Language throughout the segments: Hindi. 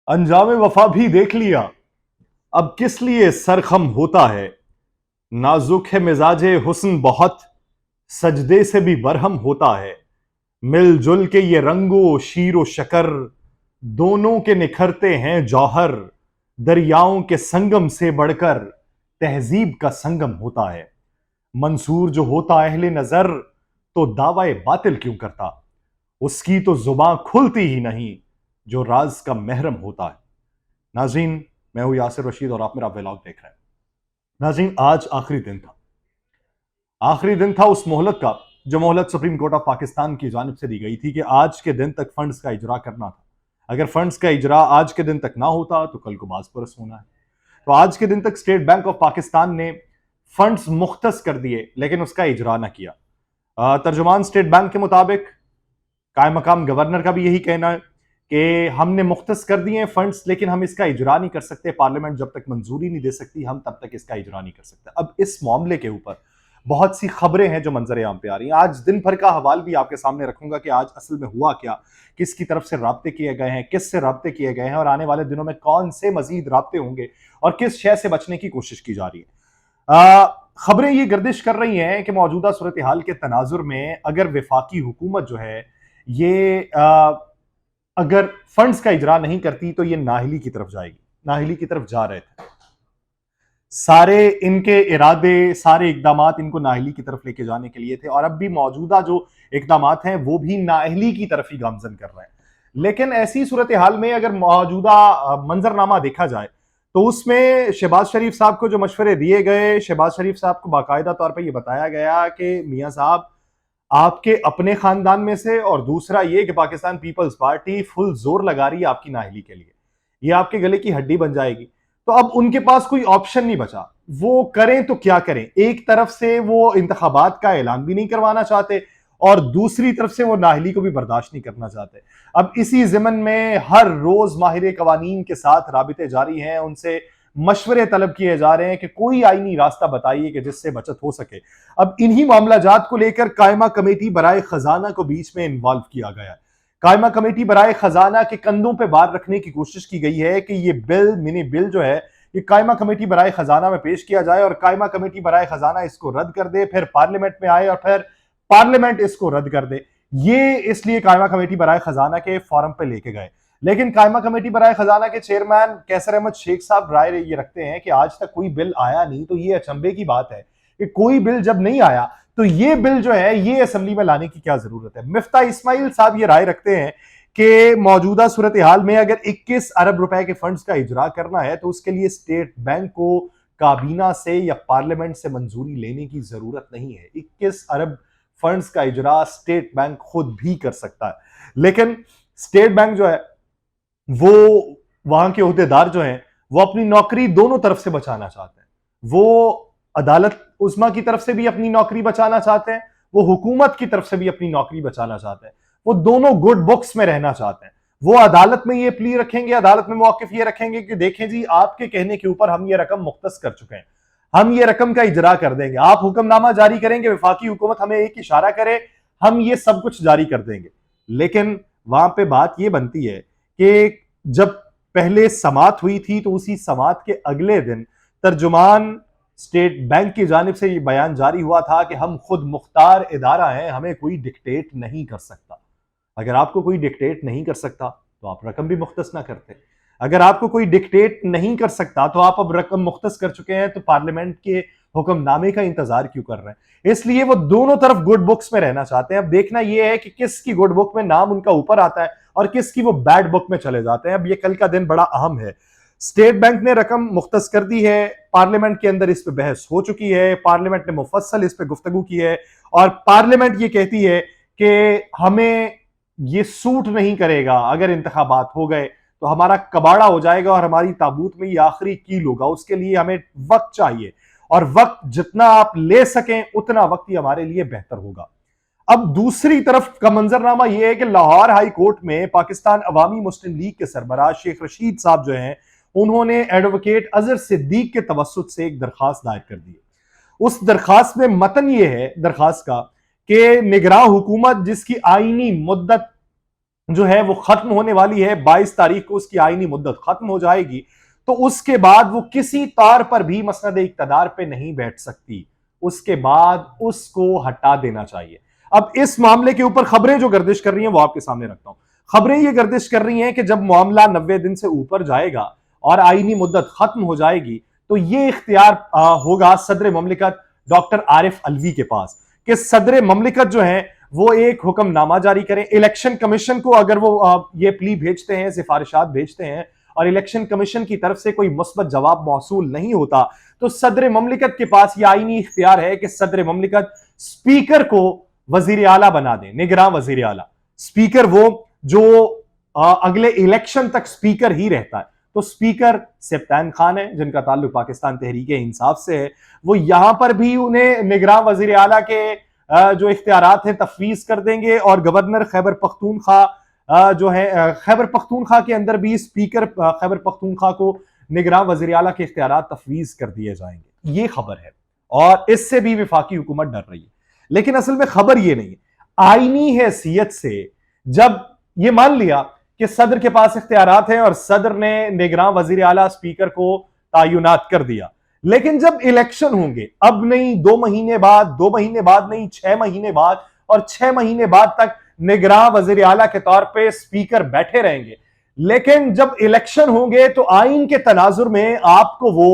अंजामे वफा भी देख लिया, अब किस लिए सरखम होता है। नाजुक है मिजाजे हुस्न बहुत, सजदे से भी बरहम होता है। मिलजुल के ये रंगो शीरो शकर, दोनों के निखरते हैं जौहर। दरियाओं के संगम से बढ़कर तहजीब का संगम होता है। मंसूर जो होता अहले नजर, तो दावाए बातिल क्यों करता। उसकी तो जुबान खुलती ही नहीं, जो राज का महरम होता है। नाजीन, मैं हूं यासिर रशीद और आप मेरा व्लॉग देख रहे हैं। नाजीन, आज आखिरी दिन था। आखिरी दिन था उस मोहलत का जो मोहलत सुप्रीम कोर्ट ऑफ पाकिस्तान की जानिब से दी गई थी कि आज के दिन तक फंड्स का इजरा करना था। अगर फंड्स का इजरा आज के दिन तक ना होता तो कल को बाज परस होना है। तो आज के दिन तक स्टेट बैंक ऑफ पाकिस्तान ने फंड्स मुख्तस कर दिए, लेकिन उसका इजरा ना किया। तर्जुमान स्टेट बैंक के मुताबिक कायम मकाम गवर्नर का भी यही कहना है कि हमने मुख्तस कर दिए फंड्स, लेकिन हम इसका इजरा नहीं कर सकते। पार्लियामेंट जब तक मंजूरी नहीं दे सकती, हम तब तक इसका इजरा नहीं कर सकते। अब इस मामले के ऊपर बहुत सी खबरें हैं जो मंजर आम पे आ रही हैं। आज दिन भर का हवाल भी आपके सामने रखूंगा कि आज असल में हुआ क्या, किसकी तरफ से राब्ते किए गए हैं, किस से राब्ते किए गए हैं और आने वाले दिनों में कौन से मजीद राब्ते होंगे और किस शय से बचने की कोशिश की जा रही है। खबरें ये गर्दिश कर रही हैं कि मौजूदा सूरत हाल के तनाजुर में अगर विफाकी हुकूमत जो है ये अगर फंड्स का इजरा नहीं करती तो ये नाहिली की तरफ जाएगी। नाहिली की तरफ जा रहे थे सारे इनके इरादे, सारे इकदामात इनको नाअहली की तरफ लेके जाने के लिए थे और अब भी मौजूदा जो इकदामात हैं वो भी नाअहली की तरफ ही गामजन कर रहे हैं। लेकिन ऐसी सूरत हाल में अगर मौजूदा मंजरनामा देखा जाए तो उसमें शहबाज शरीफ साहब को जो मशवरे दिए गए, शहबाज शरीफ साहब को बाकायदा तौर पर यह बताया गया कि मियाँ साहब आपके अपने खानदान में से, और दूसरा ये कि पाकिस्तान पीपल्स पार्टी फुल जोर लगा रही है आपकी नाअहली के लिए, ये आपके गले की हड्डी बन जाएगी। तो अब उनके पास कोई ऑप्शन नहीं बचा, वो करें तो क्या करें। एक तरफ से वो इंतखाबात का ऐलान भी नहीं करवाना चाहते और दूसरी तरफ से वो नाअहली को भी बर्दाश्त नहीं करना चाहते। अब इसी ज़िमन में हर रोज माहिर कवानीन के साथ राबिते जारी हैं, उनसे मशवरे तलब किए जा रहे हैं कि कोई आईनी रास्ता बताइए कि जिससे बचत हो सके। अब इन्हीं मामलाजात को लेकर कायमा कमेटी बराए खजाना को बीच में इन्वॉल्व किया गया है। कायमा कमेटी बराए खजाना के कंधों पर बार रखने की कोशिश की गई है कि ये बिल, मिनी बिल जो है, ये कायमा कमेटी बराए खजाना में पेश किया जाए और कायमा कमेटी बराए खजाना इसको रद्द कर दे, फिर पार्लियामेंट में आए और फिर पार्लियामेंट इसको रद्द कर दे। ये इसलिए कायमा कमेटी बराए खजाना के फॉरम पे लेके गए। लेकिन कायमा कमेटी बराए खजाना के चेयरमैन कैसर अहमद शेख साहब राय ये रखते हैं कि आज तक कोई बिल आया नहीं, तो ये अचंभे की बात है कि कोई बिल जब नहीं आया तो ये बिल जो है ये असेंबली में लाने की क्या जरूरत है। मिफ्ता इस्माइल साहब ये राय रखते हैं कि मौजूदा सूरत हाल में अगर 21 अरब रुपए के फंड्स का इजरा करना है तो उसके लिए स्टेट बैंक को काबीना से या पार्लियामेंट से मंजूरी लेने की जरूरत नहीं है। 21 अरब फंड्स का इजरा स्टेट बैंक खुद भी कर सकता है। लेकिन स्टेट बैंक जो है वो, वहां के ओहदेदार जो हैं वो अपनी नौकरी दोनों तरफ से बचाना चाहते हैं। वो अदालत उस्मा की तरफ से भी अपनी नौकरी बचाना चाहते हैं, वो हुकूमत की तरफ से भी अपनी नौकरी बचाना चाहते हैं। वो दोनों गुड बुक्स में रहना चाहते हैं। वो अदालत में ये प्ली रखेंगे, अदालत में मौकिफ ये रखेंगे कि देखें जी, आपके कहने के ऊपर हम ये रकम मुख्तस कर चुके हैं, हम ये रकम का इजरा कर देंगे। आप हुक्मनामा जारी करेंगे, विफाकी हुकूमत हमें एक इशारा करे, हम ये सब कुछ जारी कर देंगे। लेकिन वहां पे बात ये बनती है कि जब पहले समात हुई थी तो उसी समात के अगले दिन तर्जुमान स्टेट बैंक की जानिब से ये बयान जारी हुआ था कि हम खुद मुख्तार इदारा हैं, हमें कोई डिक्टेट नहीं कर सकता। अगर आपको कोई डिक्टेट नहीं कर सकता तो आप रकम भी मुख्तस ना करते। अगर आपको कोई डिक्टेट नहीं कर सकता तो आप अब रकम मुख्तस कर चुके हैं, तो पार्लियामेंट के हुक्मनामे का इंतजार क्यों कर रहे हैं। इसलिए वो दोनों तरफ गुड बुक्स में रहना चाहते हैं। अब देखना यह है कि किसकी गुड बुक में नाम उनका ऊपर आता है और किसकी वो बैड बुक में चले जाते हैं। अब ये कल का दिन बड़ा अहम है। स्टेट बैंक ने रकम मुख्तस कर दी है, पार्लियामेंट के अंदर इस पर बहस हो चुकी है, पार्लियामेंट ने मुफस्सल इस पर गुफ्तगू की है और पार्लियामेंट ये कहती है कि हमें ये सूट नहीं करेगा, अगर इंतखाबात हो गए तो हमारा कबाड़ा हो जाएगा और हमारी ताबूत में ये आखिरी कील होगा। उसके लिए हमें वक्त चाहिए और वक्त जितना आप ले सकें उतना वक्त ही हमारे लिए बेहतर होगा। अब दूसरी तरफ का मंजरनामा यह है कि लाहौर हाई कोर्ट में पाकिस्तान अवामी मुस्लिम लीग के सरबराह शेख रशीद साहब जो हैं, उन्होंने एडवोकेट अजहर सिद्दीक के तवस्सुत से एक दरखास्त दायर कर दी। उस दरखास्त में मतन यह है दरखास्त का कि निगरान हुकूमत जिसकी आईनी मुद्दत जो है वो खत्म होने वाली है। 22 तारीख को उसकी आईनी मुद्दत खत्म हो जाएगी, तो उसके बाद वो किसी तौर पर भी मसनद इक्तदार पे नहीं बैठ सकती। उसके बाद उसको हटा देना चाहिए। अब इस मामले के ऊपर खबरें जो गर्दिश कर रही हैं वो आपके सामने रखता हूं। खबरें ये गर्दिश कर रही हैं कि जब मामला 90 दिन से ऊपर जाएगा और आईनी मुद्दत खत्म हो जाएगी, तो ये इख्तियार होगा सदर ममलिकत डॉक्टर आरिफ अलवी के पास कि सदर ममलिकत जो है वो एक हुक्मनामा जारी करें। इलेक्शन कमीशन को अगर वो ये प्ली भेजते हैं, सिफारिशात भेजते हैं और इलेक्शन कमीशन की तरफ से कोई मुस्बत जवाब मौसूल नहीं होता, तो सदर ममलिकत के पास यह आईनी इख्तियार है कि सदर ममलिकत स्पीकर को वजीर आला बना दें, निगरान वजीर आला। स्पीकर वो जो अगले इलेक्शन तक स्पीकर ही रहता है। तो स्पीकर सिफ्तान खान है जिनका ताल्लुक पाकिस्तान तहरीक इंसाफ से है, वो यहां पर भी उन्हें निगरान वजीर आला के जो इख्तियारात हैं तफवीज कर देंगे और गवर्नर खैबर पख्तूनख्वा जो है खैबर पख्तूनख्वा के अंदर भी स्पीकर खैबर पख्तूनख्वा को निगरान वजीर आला के इख्तियारात तफवीज कर दिए जाएंगे। ये खबर है और इससे भी वफाकी हुकूमत डर रही है। लेकिन असल में खबर ये नहीं है। आईनी हैसियत से जब ये मान लिया कि सदर के पास इख्तियारात हैं और सदर ने निगरान वजीर आला स्पीकर को तायुनात कर दिया, लेकिन जब इलेक्शन होंगे, अब नहीं 2 महीने बाद, 2 महीने बाद नहीं 6 महीने बाद, और 6 महीने बाद तक निगरान वजीर आला के तौर पे स्पीकर बैठे रहेंगे। लेकिन जब इलेक्शन होंगे तो आइन के तनाजुर में आपको वो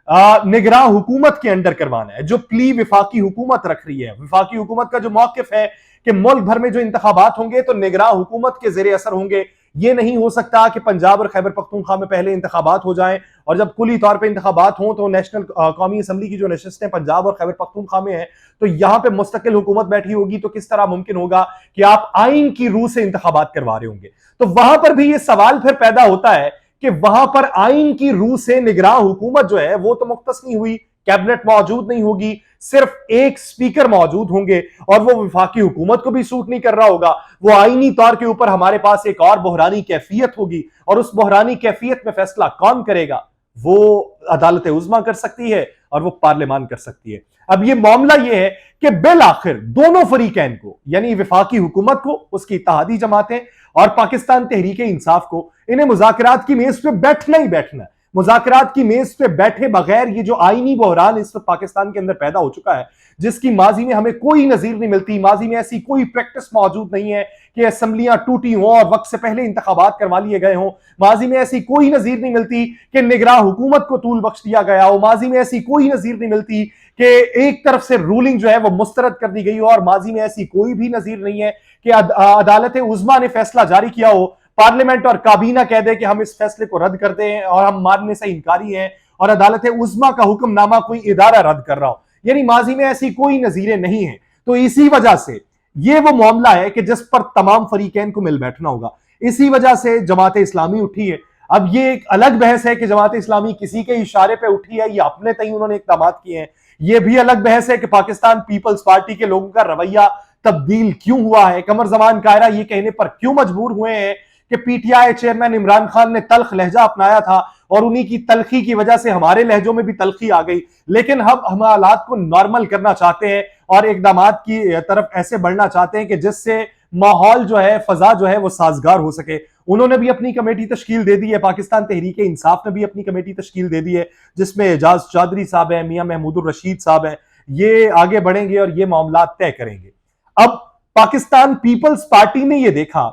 निगरान हुकूमत के अंडर करवाना है, जो प्ली विफाकी हुकूमत रख रही है। विफाकी हुकूमत का जो मौकिफ है कि मुल्क भर में जो इंतखाबात होंगे तो निगरान हुकूमत के जेर असर होंगे। ये नहीं हो सकता कि पंजाब और खैबर पख्तूनख्वा में पहले इंतखाबात हो जाएं और जब कुली तौर पे इंतखाबात हों तो नेशनल कौमी असम्बली की जो नशिस्तें पंजाब और खैबर पख्तूनख्वा में है तो यहां पे मुस्तकिल हुकूमत बैठी होगी, तो किस तरह मुमकिन होगा कि आप आइन की रूह से इंतखाबात करवा रहे होंगे। तो वहां पर भी ये सवाल फिर पैदा होता है कि वहां पर आइन की रूह से निगरान हुकूमत जो है वो तो मुख्तस नहीं हुई, कैबिनेट मौजूद नहीं होगी, सिर्फ एक स्पीकर मौजूद होंगे और वो वफाकी हुकूमत को भी सूट नहीं कर रहा होगा। वो आईनी तौर के ऊपर हमारे पास एक और बहरानी कैफियत होगी और उस बहरानी कैफियत में फैसला कौन करेगा? वो अदालत उज़्मा कर सकती है और वो पार्लियामान कर सकती है। अब ये मामला ये है कि बिल आखिर दोनों फरीकैन को, यानी वफाकी हुकूमत को, उसकी इत्तेहादी जमातें और पाकिस्तान तहरीक इंसाफ को, इन्हें मुज़ाकरात की मेज पे बैठना ही बैठना है। मुज़ाकरात की मेज पे बैठे बगैर ये जो आईनी बहरान इस वक्त पाकिस्तान के अंदर पैदा हो चुका है, जिसकी माजी में हमें कोई नजीर नहीं मिलती, माजी में ऐसी कोई प्रैक्टिस मौजूद नहीं है कि असम्बलियां टूटी हों और वक्त से पहले इंतखाबात करवा लिए गए हों। माजी में ऐसी कोई नजीर नहीं मिलती कि निगरान हुकूमत को तूल बख्श दिया गया हो। माजी में ऐसी कोई नजीर नहीं मिलती कि एक तरफ से रूलिंग जो है वो मुस्तरद कर दी गई हो, और माजी में ऐसी कोई भी नजीर नहीं है कि अदालत उज़्मा ने फैसला जारी किया हो, पार्लियामेंट और काबीना कह दे कि हम इस फैसले को रद्द कर दें और हम मानने से इनकारी हैं, और अदालत उज़्मा का हुक्मनामा कोई इदारा रद्द कर रहा हो। यानी माजी में ऐसी कोई नजीरें नहीं है। तो इसी वजह से ये वो मामला है कि जिस पर तमाम फरीकैन को मिल बैठना होगा। इसी वजह से जमात इस्लामी उठी है। अब ये एक अलग बहस है कि जमात इस्लामी किसी के इशारे पे उठी है या अपने तय उन्होंने इक़दाम किए हैं। ये भी अलग बहस है कि पाकिस्तान पीपल्स पार्टी के लोगों का रवैया तब्दील क्यों हुआ है। कमर जमान कायरा ये कहने पर क्यों मजबूर हुए हैं कि पीटीआई चेयरमैन इमरान खान ने तल्ख लहजा अपनाया था और उन्हीं की तलखी की वजह से हमारे लहजों में भी तलखी आ गई, लेकिन हम हालात को नॉर्मल करना चाहते हैं और इकदाम की तरफ ऐसे बढ़ना चाहते हैं कि जिससे माहौल जो है, फजा जो है वो साजगार हो सके। उन्होंने भी अपनी कमेटी तश्कील दे दी है, पाकिस्तान तहरीक इंसाफ ने भी अपनी कमेटी तश्कील दे दी है, जिसमें एजाज चौधरी साहब हैं, मियां महमूदुर रशीद साहब हैं। ये आगे बढ़ेंगे और ये मामला तय करेंगे। अब पाकिस्तान पीपल्स पार्टी ने यह देखा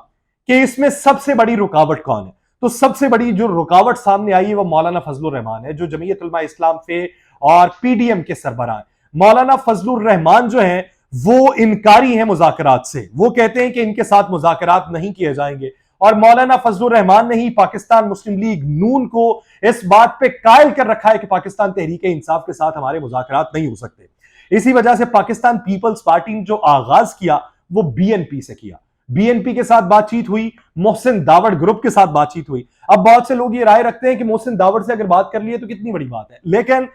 कि इसमें सबसे बड़ी रुकावट कौन है, तो सबसे बड़ी जो रुकावट सामने आई है वो मौलाना फजलुर रहमान है, जो जमीयत उलमा इस्लाम फे और पीडीएम के सरबराह हैं। मौलाना फजलुर रहमान जो है वो इनकारी है मुज़ाकरात से। वो कहते हैं कि इनके साथ मुज़ाकरात नहीं किए जाएंगे, और मौलाना फजलुर रहमान ने ही पाकिस्तान मुस्लिम लीग नून को इस बात पे कायल कर रखा है कि पाकिस्तान तहरीक इंसाफ के साथ हमारे मुज़ाकरात नहीं हो सकते। इसी वजह से पाकिस्तान पीपल्स पार्टी ने जो आगाज किया वो बीएनपी से किया। बीएनपी के साथ बातचीत हुई, मोहसिन दावड़ ग्रुप के साथ बातचीत हुई। अब बहुत से लोग ये राय रखते हैं कि मोहसिन दावड़ से अगर बात कर लिए तो कितनी बड़ी बात है, लेकिन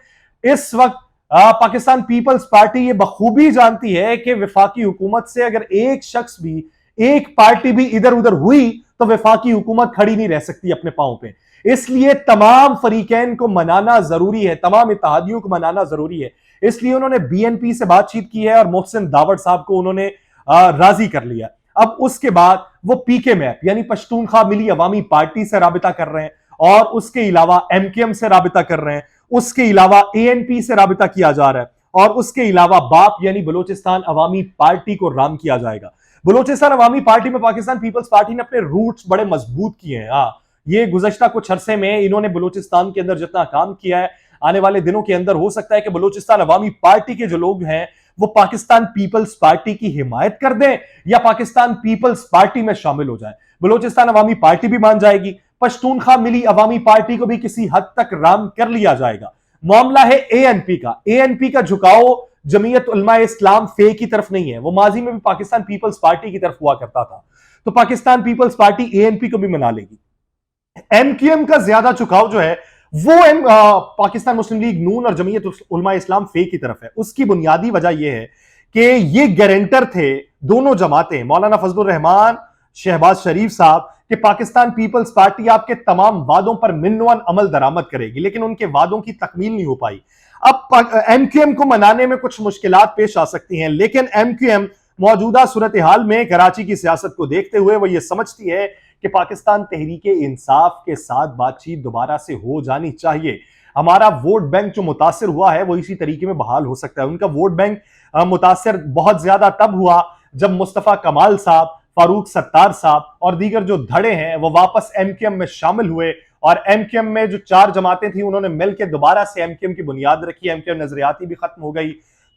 इस वक्त पाकिस्तान पीपल्स पार्टी ये बखूबी जानती है कि वफाकी हुकूमत से अगर एक शख्स भी, एक पार्टी भी इधर उधर हुई तो वफाकी हुकूमत खड़ी नहीं रह सकती अपने पांव पे। इसलिए तमाम फरीकैन को मनाना जरूरी है, तमाम इत्तेहादियों को मनाना जरूरी है। इसलिए उन्होंने बीएनपी से बातचीत की है और मोहसिन दावड़ साहब को उन्होंने राजी कर लिया। अब उसके बाद वो पीके मैप यानी पश्तूनख्वा मिली अवामी पार्टी से राबिता कर रहे हैं, और उसके अलावा एमकेएम से राबिता कर रहे हैं, उसके अलावा एएनपी से राबिता किया जा रहा है, और उसके अलावा बाप यानी बलोचिस्तान अवामी पार्टी को राम किया जाएगा। बलोचिस्तान अवामी पार्टी में पाकिस्तान पीपल्स पार्टी ने अपने रूट्स बड़े मजबूत किए हैं। हाँ, ये गुज़श्ता कुछ अरसे में इन्होंने बलूचिस्तान के अंदर जितना काम किया है, आने वाले दिनों के अंदर हो सकता है कि बलूचिस्तान अवामी पार्टी के जो लोग हैं वो पाकिस्तान पीपल्स पार्टी की हिमायत कर दें या पाकिस्तान पीपल्स पार्टी में शामिल हो जाए। बलूचिस्तान अवामी पार्टी भी मान जाएगी, पश्तूनख्वा मिली अवामी पार्टी को भी किसी हद तक राम कर लिया जाएगा। मामला है एएनपी का। एएनपी का झुकाव जमीयत उलमा इस्लाम फे की तरफ नहीं है, वो माजी में भी पाकिस्तान पीपल्स पार्टी की तरफ हुआ करता था, तो पाकिस्तान पीपल्स पार्टी एएनपी को भी मना लेगी। एमक्यूएम का ज्यादा झुकाव जो है वो पाकिस्तान मुस्लिम लीग नून और जमीयत उलमा इस्लाम फे की तरफ है। उसकी बुनियादी वजह यह है कि ये गारंटर थे दोनों जमातें, मौलाना फजलुर रहमान, शहबाज शरीफ साहब, कि पाकिस्तान पीपल्स पार्टी आपके तमाम वादों पर मिन्नवन अमल दरामद करेगी, लेकिन उनके वादों की तकमील नहीं हो पाई। अब एमक्यूएम को मनाने में कुछ मुश्किलात पेश आ सकती हैं, लेकिन एमक्यूएम मौजूदा सूरत हाल में कराची की सियासत को देखते हुए वो ये समझती है कि पाकिस्तान तहरीके इंसाफ के साथ बातचीत दोबारा से हो जानी चाहिए। हमारा वोट बैंक जो मुतासिर हुआ है वो इसी तरीके में बहाल हो सकता है। उनका वोट बैंक मुतासिर बहुत ज्यादा तब हुआ जब मुस्तफा कमाल साहब, फारूक सत्तार साहब और दीगर जो धड़े हैं वो वापस एमक्यूएम में शामिल हुए, और एमक्यूएम में जो 4 जमातें थी उन्होंने मिलकर दोबारा से एमक्यूएम की बुनियाद रखी। एमक्यूएम नजरियाती भी खत्म हो गई,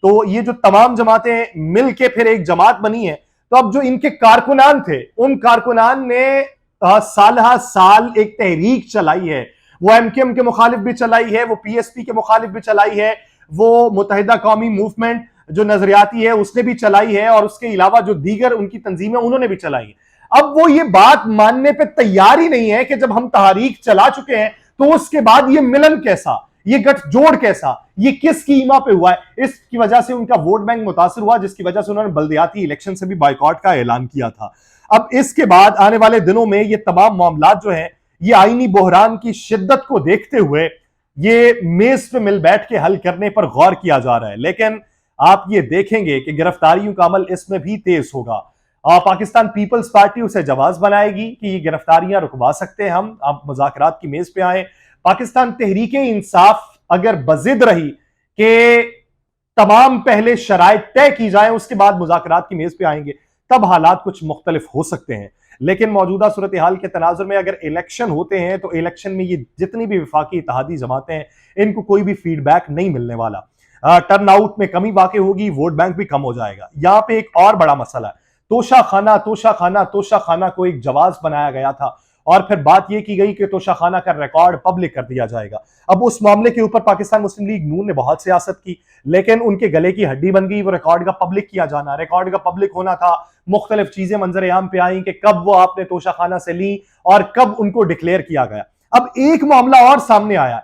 तो ये जो तमाम जमातें मिलके फिर एक जमात बनी है। तो अब जो इनके कारकुनान थे, उन कारकुनान ने साल साल एक तहरीक चलाई है। वो एमक्यूएम के मुखालिफ भी चलाई है, वो पीएसपी के मुखालिफ भी चलाई है, वो मुत्तहिदा कौमी मूवमेंट जो नजरियाती है उसने भी चलाई है, और उसके अलावा जो दीगर उनकी तंजीमें उन्होंने भी चलाई है। अब वो ये बात मानने पे तैयार ही नहीं है कि जब हम तहरीक चला चुके हैं तो उसके बाद ये मिलन कैसा, ये गठजोड़ कैसा, ये किस कीमा पे हुआ है। इसकी वजह से उनका वोट बैंक मुतासिर हुआ, जिसकी वजह से उन्होंने बल्दियाती इलेक्शन से भी बाइकॉट का ऐलान किया था। अब इसके बाद आने वाले दिनों में ये तमाम मामला जो है ये आईनी बहरान की शिद्दत को देखते हुए ये मेज पे मिल बैठ के हल करने पर गौर किया जा रहा है। लेकिन आप ये देखेंगे कि गिरफ्तारियों का अमल इसमें भी तेज होगा। पाकिस्तान पीपल्स पार्टी उसे जवाब बनाएगी कि ये गिरफ्तारियां रुकवा सकते हैं हम, आप मुज़ाकरात की मेज पे आए। पाकिस्तान तहरीके इंसाफ अगर बजिद रही कि तमाम पहले शराइत तय की जाए उसके बाद मुज़ाकरात की मेज पे आएंगे, तब हालात कुछ मुख्तलिफ हो सकते हैं। लेकिन मौजूदा सूरत हाल के तनाजुर में अगर इलेक्शन होते हैं तो इलेक्शन में ये जितनी भी विफाकी इत्तेहादी जमातें हैं इनको कोई भी फीडबैक नहीं मिलने वाला। टर्न आउट में कमी वाकई होगी, वोट बैंक भी कम हो जाएगा। यहां पे एक और बड़ा मसला है, तोशा खाना को एक जवाब बनाया गया था और फिर बात यह की गई कि तोशा खाना का रिकॉर्ड पब्लिक कर दिया जाएगा। अब उस मामले के ऊपर पाकिस्तान मुस्लिम लीग नून ने बहुत सियासत की, लेकिन उनके गले की हड्डी बन गई वो रिकॉर्ड का पब्लिक किया जाना। रिकॉर्ड का पब्लिक होना था, मुख्तलिफ चीजें मंजर आम पे आई कि कब वो आपने तोशा खाना से ली और कब उनको डिक्लेयर किया गया। अब एक मामला और सामने आया,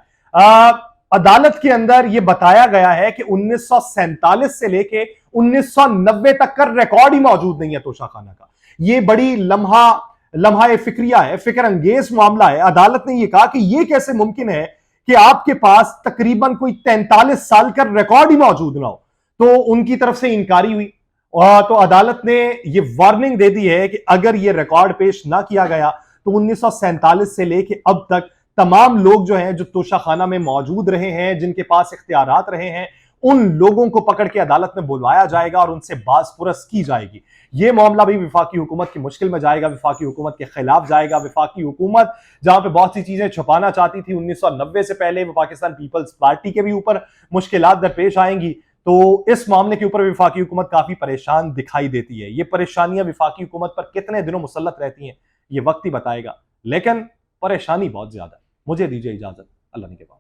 अदालत के अंदर यह बताया गया है कि 1947 से लेके 1990 तक का रिकॉर्ड ही मौजूद नहीं है तोशा खाना का। यह बड़ी लम्हा फिक्रिया है, फिक्र अंगेज मामला है। अदालत ने यह कहा कि यह कैसे मुमकिन है कि आपके पास तकरीबन कोई 43 साल का रिकॉर्ड ही मौजूद ना हो। तो उनकी तरफ से इंकारी हुई, तो अदालत ने यह वार्निंग दे दी है कि अगर यह रिकॉर्ड पेश ना किया गया तो 1947 से लेके अब तक तमाम लोग जो हैं जो तोशा खाना में मौजूद रहे हैं, जिनके पास इख्तियारात रहे हैं, उन लोगों को पकड़ के अदालत में बुलवाया जाएगा और उनसे बाज़पुरस की जाएगी। यह मामला भी विफाकी हुकूमत की मुश्किल में जाएगा, विफाकी हुकूमत के खिलाफ जाएगा। विफाकी हुकूमत जहां पे बहुत सी चीजें छुपाना चाहती थी 1990 से पहले, वो पाकिस्तान पीपल्स पार्टी के भी ऊपर मुश्किलात दरपेश आएंगी। तो इस मामले के ऊपर विफाकी हुकूमत काफी परेशान दिखाई देती है। ये परेशानियां विफाकी हुकूमत पर कितने दिनों मुसल्लत रहती हैं ये वक्त ही बताएगा, लेकिन परेशानी बहुत ज्यादा है। मुझे दीजिए इजाजत, अल्लाह ने के बाद।